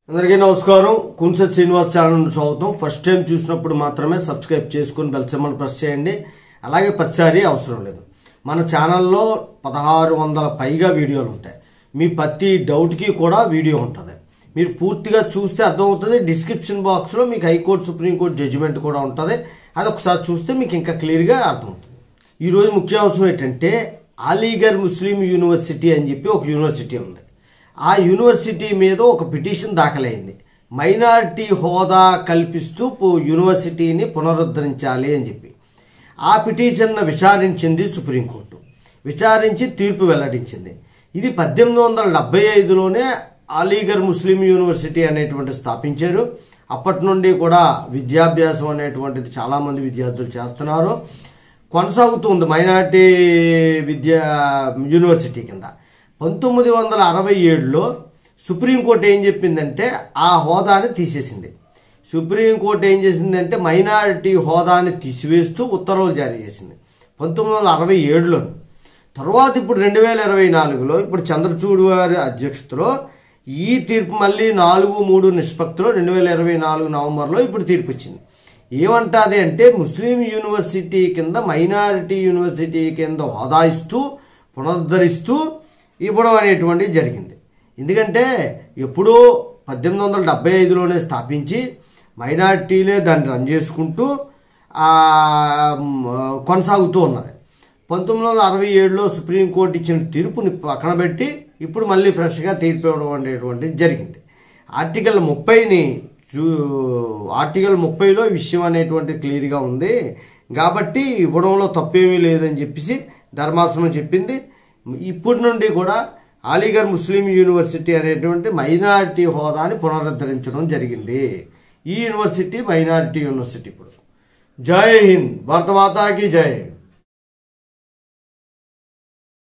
అందరికీ నమస్కారం. కుంసత్ శ్రీనివాస్ ఛానల్ స్వాగతం. ఫస్ట్ టైం చూసినప్పుడు మాత్రమే సబ్స్క్రైబ్ చేసుకుని బెల్ సింబల్ ప్రెస్ చేయండి. అలాగే ప్రతిసారి అవసరం లేదు. మన ఛానల్లో 1600 పైగా వీడియోలు ఉంటాయి. మీ ప్రతి డౌట్కి కూడా వీడియో ఉంటుంది. మీరు పూర్తిగా చూస్తే అర్థమవుతుంది. డిస్క్రిప్షన్ బాక్స్లో మీకు హైకోర్టు సుప్రీంకోర్టు జడ్జిమెంట్ కూడా ఉంటుంది. అది ఒకసారి చూస్తే మీకు ఇంకా క్లియర్గా అర్థమవుతుంది. ఈరోజు ముఖ్యాంశం ఏంటంటే అలీగర్ ముస్లిం యూనివర్సిటీ అని చెప్పి ఒక యూనివర్సిటీ ఉంది. ఆ యూనివర్సిటీ మీద ఒక పిటిషన్ దాఖలైంది. మైనారిటీ హోదా కల్పిస్తూ యూనివర్సిటీని పునరుద్ధరించాలి అని చెప్పి ఆ పిటిషన్ను విచారించింది సుప్రీంకోర్టు. విచారించి తీర్పు వెల్లడించింది. ఇది 1875లోనే అలీగర్ ముస్లిం యూనివర్సిటీ అనేటువంటి స్థాపించారు. అప్పటి నుండి కూడా విద్యాభ్యాసం అనేటువంటిది చాలామంది విద్యార్థులు చేస్తున్నారు, కొనసాగుతుంది మైనారిటీ యూనివర్సిటీ కింద. 1967లో సుప్రీంకోర్టు ఏం చెప్పిందంటే ఆ హోదాని తీసేసింది. సుప్రీంకోర్టు ఏం చేసిందంటే మైనారిటీ హోదాని తీసివేస్తూ ఉత్తర్వులు జారీ చేసింది 1967లో. తర్వాత ఇప్పుడు 2024లో ఇప్పుడు చంద్రచూడ్ వారి అధ్యక్షతలో ఈ తీర్పు మళ్ళీ 4-3 నిష్పత్తిలో 2024 నవంబర్లో ఇప్పుడు తీర్పు ఇచ్చింది. ఏమంటుంది అంటే ముస్లిం యూనివర్సిటీ కింద మైనారిటీ యూనివర్సిటీ కింద హోదా ఇస్తూ పునరుద్ధరిస్తూ ఇవ్వడం అనేటువంటిది జరిగింది. ఎందుకంటే ఎప్పుడో 1875లోనే స్థాపించి మైనారిటీలే దాన్ని రన్ చేసుకుంటూ కొనసాగుతూ ఉన్నది. 1967లో సుప్రీంకోర్టు ఇచ్చిన తీర్పుని పక్కన పెట్టి ఇప్పుడు మళ్ళీ ఫ్రెష్గా తీర్పు ఇవ్వడం అనేటువంటిది జరిగింది. ఆర్టికల్ 30లో విషయం అనేటువంటిది క్లియర్గా ఉంది కాబట్టి ఇవ్వడంలో తప్పేమీ లేదని చెప్పేసి ధర్మాసనం చెప్పింది. ఇప్పటి నుండి కూడా అలీగర్ ముస్లిం యూనివర్సిటీ అనేటువంటి మైనారిటీ హోదాని పునరుద్ధరించడం జరిగింది. ఈ యూనివర్సిటీ మైనారిటీ యూనివర్సిటీ ఇప్పుడు. జై హింద్, భారత మాతాకి జై.